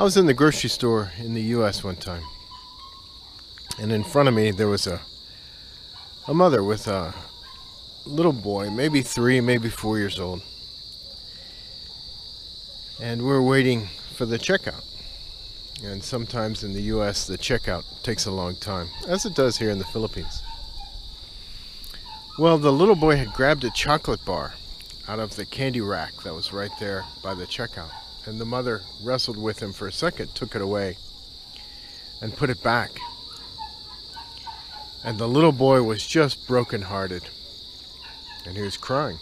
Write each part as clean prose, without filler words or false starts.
I was in the grocery store in the U.S. one time, and in front of me there was a mother with a little boy, maybe 3, maybe 4 years old, and we're waiting for the checkout. And sometimes in the U.S. the checkout takes a long time, as it does here in the Philippines. Well, the little boy had grabbed a chocolate bar out of the candy rack that was right there by the checkout. And the mother wrestled with him for a second, took it away, and put it back. And the little boy was just brokenhearted. And he was crying.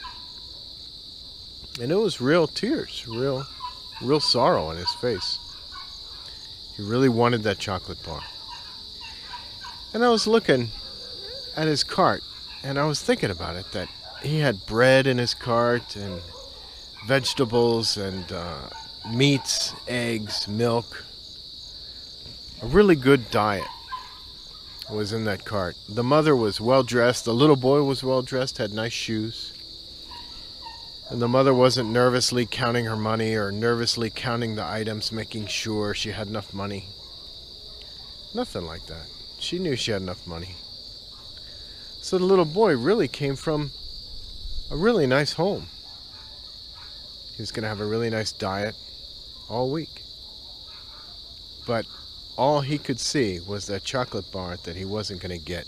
And it was real tears, real sorrow on his face. He really wanted that chocolate bar. And I was looking at his cart, and I was thinking about it, that he had bread in his cart, and vegetables, and meats, eggs, milk. A really good diet was in that cart. The mother was well dressed, the little boy was well dressed, had nice shoes. And the mother wasn't nervously counting her money or nervously counting the items, making sure she had enough money. Nothing like that. She knew she had enough money. So the little boy really came from a really nice home. He was going to have a really nice diet all week. But all he could see was that chocolate bar that he wasn't going to get.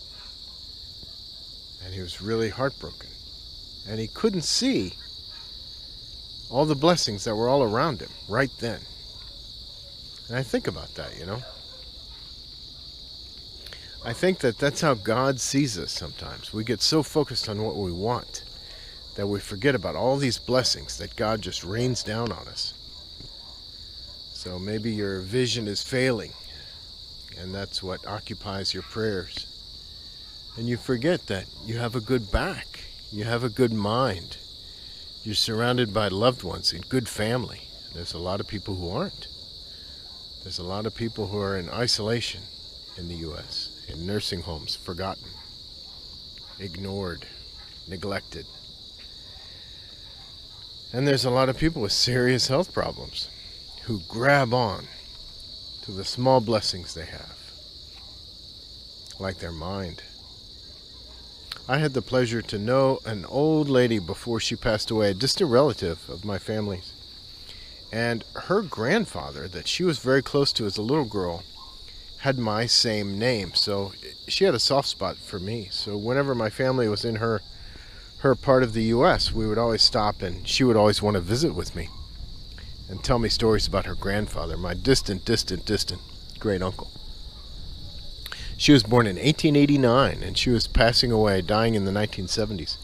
And he was really heartbroken. And he couldn't see all the blessings that were all around him right then. And I think about that, I think that that's how God sees us sometimes. We get so focused on what we want that we forget about all these blessings that God just rains down on us. So maybe your vision is failing, and that's what occupies your prayers. And you forget that you have a good back, you have a good mind, you're surrounded by loved ones and good family. There's a lot of people who aren't. There's a lot of people who are in isolation in the U.S., in nursing homes, forgotten, ignored, neglected. And there's a lot of people with serious health problems who grab on to the small blessings they have, like their mind. I had the pleasure to know an old lady before she passed away, a distant relative of my family's. And her grandfather, that she was very close to as a little girl, had my same name. So she had a soft spot for me. So whenever my family was in her part of the U.S., we would always stop, and she would always want to visit with me and tell me stories about her grandfather, my distant great uncle. She was born in 1889, and she was passing away, dying in the 1970s.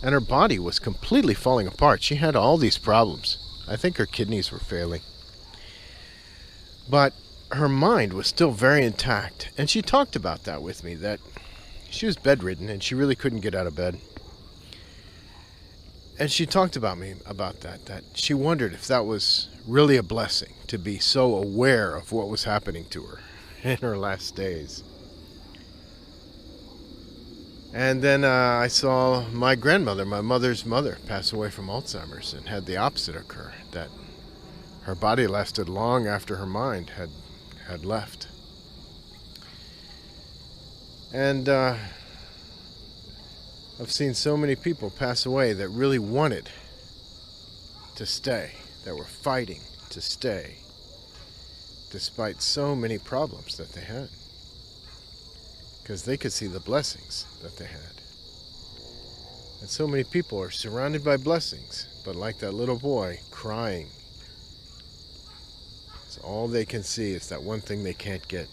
And her body was completely falling apart. She had all these problems. I think her kidneys were failing. But her mind was still very intact. And she talked about that with me, that she was bedridden and she really couldn't get out of bed. And she talked about that she wondered if that was really a blessing, to be so aware of what was happening to her in her last days. And then I saw my grandmother, my mother's mother, pass away from Alzheimer's, and had the opposite occur, that her body lasted long after her mind had left. And I've seen so many people pass away that really wanted to stay, that were fighting to stay, despite so many problems that they had. Because they could see the blessings that they had. And so many people are surrounded by blessings, but like that little boy, crying. So all they can see is that one thing they can't get.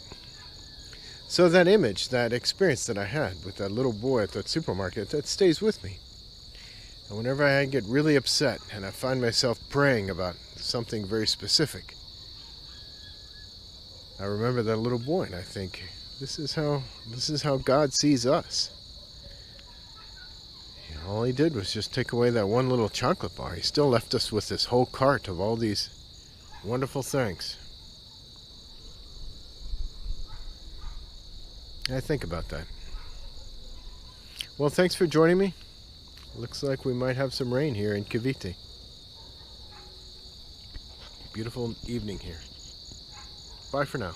So that image, that experience that I had with that little boy at that supermarket, that stays with me. And whenever I get really upset and I find myself praying about something very specific, I remember that little boy and I think, this is how God sees us. All he did was just take away that one little chocolate bar. He still left us with this whole cart of all these wonderful things. I think about that. Well, thanks for joining me. Looks like we might have some rain here in Cavite. Beautiful evening here. Bye for now.